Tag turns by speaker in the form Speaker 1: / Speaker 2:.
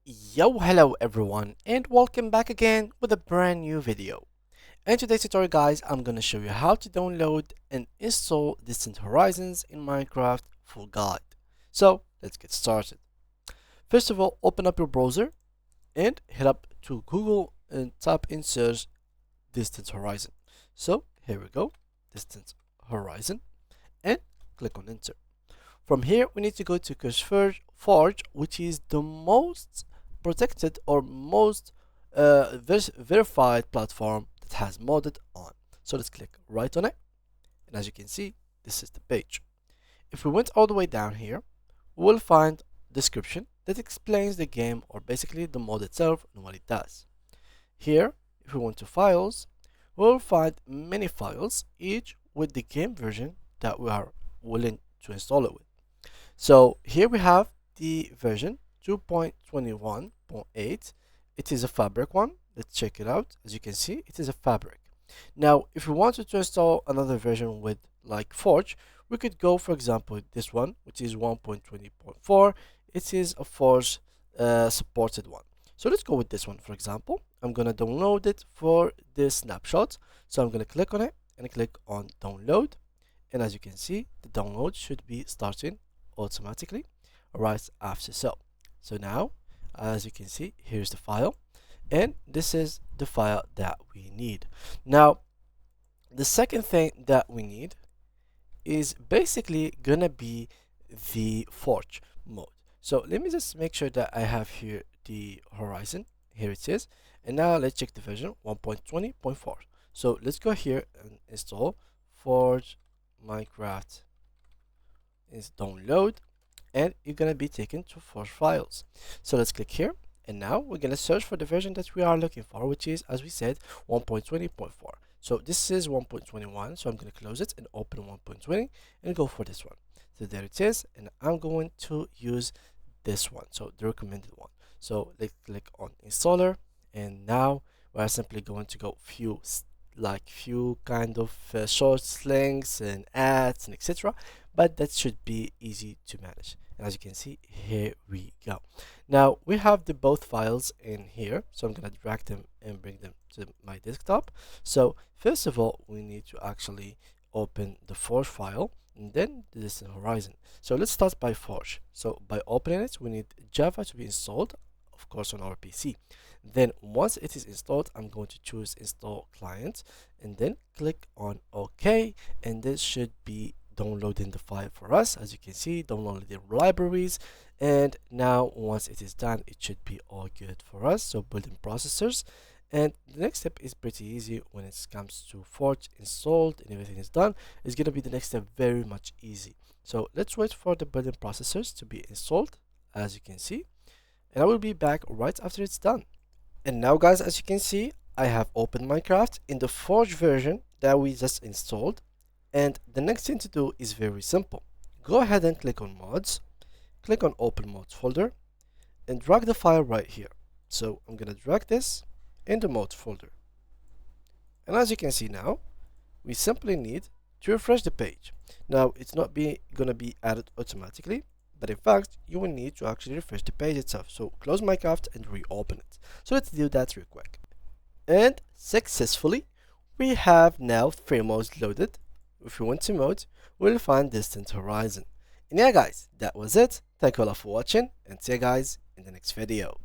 Speaker 1: Yo, hello everyone, and welcome back again with a brand new video. In today's tutorial, guys, I'm gonna show you how to download and install Distant Horizons in Minecraft full guide. So let's get started. First of all, open up your browser and head up to Google and type in search Distant Horizon. So here we go, Distant Horizon, and click on enter. From here, we need to go to CurseForge, which is the most protected or most verified platform that has modded on. So let's click right on it. And as you can see, this is the page. If we went all the way down here, we'll find description that explains the game or basically the mod itself and what it does. Here, if we went to files, we'll find many files, each with the game version that we are willing to install it with. So here we have the version 2.21.8. It is a fabric one. Let's check it out. As you can see, it is a fabric. Now, if we wanted to install another version with like Forge, we could go, for example, this one, which is 1.20.4. It is a Forge supported one. So let's go with this one, for example. I'm going to download it for this snapshot. So I'm going to click on it and click on download. And as you can see, the download should be starting automatically right after so now, as you can see, here's the file, and this is the file that we need. Now the second thing that we need is basically gonna be the Forge mode. So let me just make sure that I have here the Horizon. Here it is. And now let's check the version 1.20.4. So let's go here and install Forge Minecraft. Is download, and you're gonna be taken to Forge files. So let's click here, and now we're gonna search for the version that we are looking for, which is, as we said, 1.20.4. So this is 1.21, so I'm gonna close it and open 1.20 and go for this one. So there it is, and I'm going to use this one, so the recommended one. So let's click on installer, and now we're simply going to go few kind of short links and ads and etc, but that should be easy to manage. And as you can see, here we go. Now we have the both files in here, so I'm going to drag them and bring them to my desktop. So first of all, we need to actually open the Forge file and then the Distant Horizon. So let's start by Forge. So by opening it, we need Java to be installed, of course, on our PC. Then once it is installed, I'm going to choose install client and then click on OK, and this should be downloading the file for us. As you can see, download the libraries, and now once it is done, it should be all good for us. So building processors, and the next step is pretty easy when it comes to Forge installed and everything is done. It's going to be the next step very much easy. So let's wait for the building processors to be installed, as you can see, and I will be back right after it's done. And now, guys, as you can see, I have opened Minecraft in the Forge version that we just installed. And the next thing to do is very simple. Go ahead and click on mods, click on open mods folder, and drag the file right here. So I'm gonna drag this in the mods folder. And as you can see now, we simply need to refresh the page. Now it's not gonna be added automatically, but in fact, you will need to actually refresh the page itself. So close Minecraft and reopen it. So let's do that real quick. And successfully, we have now 3 modes loaded. If you want to mode, we'll find Distant Horizon. And yeah, guys, that was it. Thank you all for watching, and see you guys in the next video.